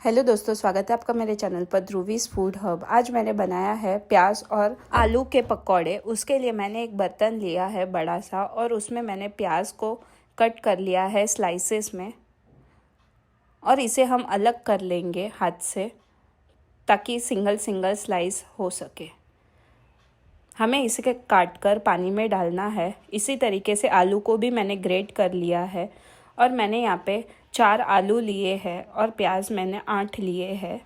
Hello दोस्तों, स्वागत है आपका मेरे चैनल पर ध्रुवीज फूड हब। आज मैंने बनाया है प्याज और आलू के पकौड़े। उसके लिए मैंने एक बर्तन लिया है बड़ा सा और उसमें मैंने प्याज को कट कर लिया है स्लाइसेस में और इसे हम अलग कर लेंगे हाथ से ताकि सिंगल सिंगल स्लाइस हो सके। हमें इसे काट कर पानी में डालना है। इसी तरीके से आलू को भी मैंने ग्रेट कर लिया है और मैंने यहाँ पे 4 आलू लिए हैं और प्याज मैंने 8 लिए हैं।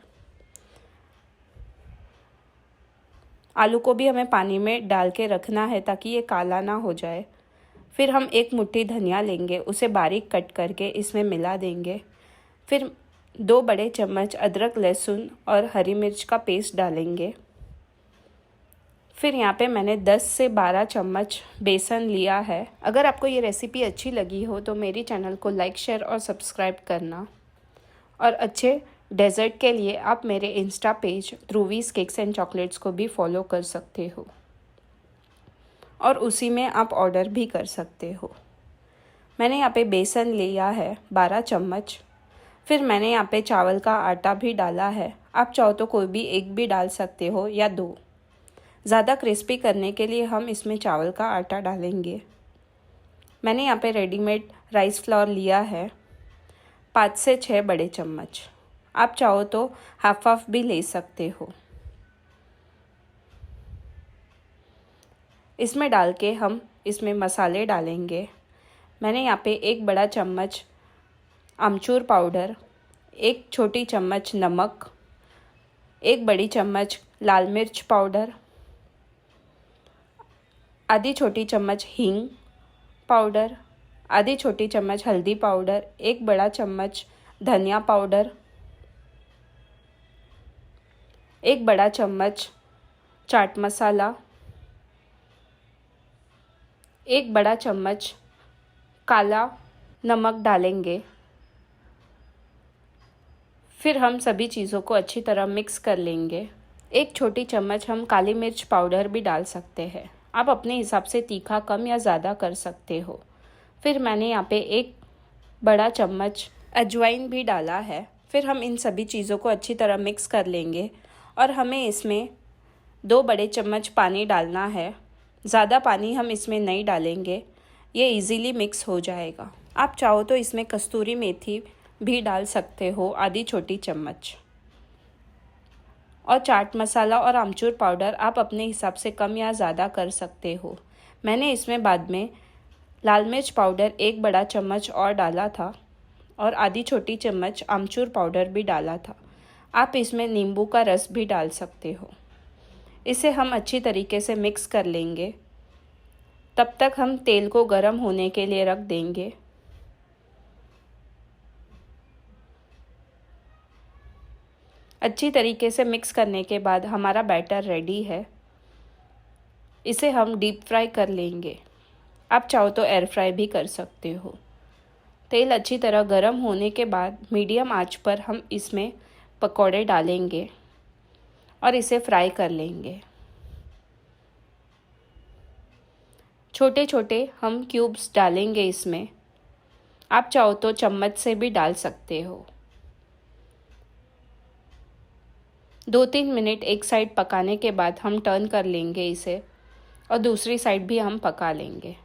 आलू को भी हमें पानी में डाल के रखना है ताकि ये काला ना हो जाए। फिर हम एक मुट्ठी धनिया लेंगे, उसे बारीक कट करके इसमें मिला देंगे। फिर 2 बड़े चम्मच अदरक लहसुन और हरी मिर्च का पेस्ट डालेंगे। फिर यहाँ पे मैंने 10 से 12 चम्मच बेसन लिया है। अगर आपको ये रेसिपी अच्छी लगी हो तो मेरी चैनल को लाइक शेयर और सब्सक्राइब करना। और अच्छे डेज़र्ट के लिए आप मेरे insta page Dhruvi's cakes and chocolates को भी फॉलो कर सकते हो और उसी में आप ऑर्डर भी कर सकते हो। मैंने यहाँ पे बेसन लिया है 12 चम्मच। फिर मैंने यहाँ पे चावल का आटा भी डाला है। आप चाहो तो कोई भी एक भी डाल सकते हो या 2। ज़्यादा क्रिस्पी करने के लिए हम इसमें चावल का आटा डालेंगे। मैंने यहाँ पे रेडीमेड राइस फ्लोर लिया है 5 से 6 बड़े चम्मच। आप चाहो तो हाफ भी ले सकते हो। इसमें डाल के हम इसमें मसाले डालेंगे। मैंने यहाँ पे 1 बड़ा चम्मच आमचूर पाउडर, 1 छोटी चम्मच नमक, 1 बड़ी चम्मच लाल मिर्च पाउडर, आधी छोटी चम्मच हींग पाउडर, आधी छोटी चम्मच हल्दी पाउडर, 1 बड़ा चम्मच धनिया पाउडर, 1 बड़ा चम्मच चाट मसाला, 1 बड़ा चम्मच काला नमक डालेंगे। फिर हम सभी चीज़ों को अच्छी तरह मिक्स कर लेंगे। 1 छोटी चम्मच हम काली मिर्च पाउडर भी डाल सकते हैं। आप अपने हिसाब से तीखा कम या ज़्यादा कर सकते हो। फिर मैंने यहाँ पे 1 बड़ा चम्मच अजवाइन भी डाला है। फिर हम इन सभी चीज़ों को अच्छी तरह मिक्स कर लेंगे और हमें इसमें 2 बड़े चम्मच पानी डालना है। ज़्यादा पानी हम इसमें नहीं डालेंगे, ये इजीली मिक्स हो जाएगा। आप चाहो तो इसमें कस्तूरी मेथी भी डाल सकते हो, आधी छोटी चम्मच। और चाट मसाला और आमचूर पाउडर आप अपने हिसाब से कम या ज़्यादा कर सकते हो। मैंने इसमें बाद में लाल मिर्च पाउडर 1 बड़ा चम्मच और डाला था और आधी छोटी चम्मच आमचूर पाउडर भी डाला था। आप इसमें नींबू का रस भी डाल सकते हो। इसे हम अच्छी तरीके से मिक्स कर लेंगे। तब तक हम तेल को गर्म होने के लिए रख देंगे। अच्छी तरीके से मिक्स करने के बाद हमारा बैटर रेडी है। इसे हम डीप फ्राई कर लेंगे। आप चाहो तो एयर फ्राई भी कर सकते हो। तेल अच्छी तरह गर्म होने के बाद मीडियम आंच पर हम इसमें पकौड़े डालेंगे और इसे फ्राई कर लेंगे। छोटे छोटे हम क्यूब्स डालेंगे इसमें। आप चाहो तो चम्मच से भी डाल सकते हो। 2-3 मिनट एक साइड पकाने के बाद हम टर्न कर लेंगे इसे और दूसरी साइड भी हम पका लेंगे।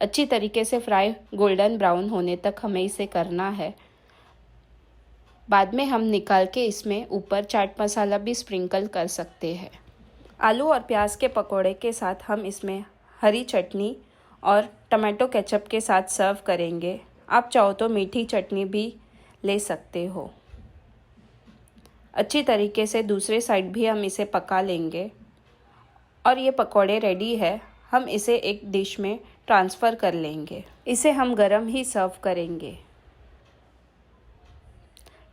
अच्छी तरीके से फ्राई गोल्डन ब्राउन होने तक हमें इसे करना है। बाद में हम निकाल के इसमें ऊपर चाट मसाला भी स्प्रिंकल कर सकते हैं। आलू और प्याज के पकोड़े के साथ हम इसमें हरी चटनी और टमाटो केचप के साथ सर्व करेंगे। आप चाहो तो मीठी चटनी भी ले सकते हो। अच्छी तरीके से दूसरे साइड भी हम इसे पका लेंगे और ये पकोड़े रेडी है। हम इसे एक डिश में ट्रांसफ़र कर लेंगे। इसे हम गरम ही सर्व करेंगे।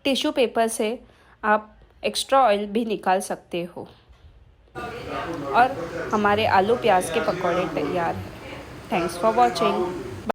टिश्यू पेपर से आप एक्स्ट्रा ऑयल भी निकाल सकते हो। और हमारे आलू प्याज के पकोड़े तैयार हैं। Thanks for watching.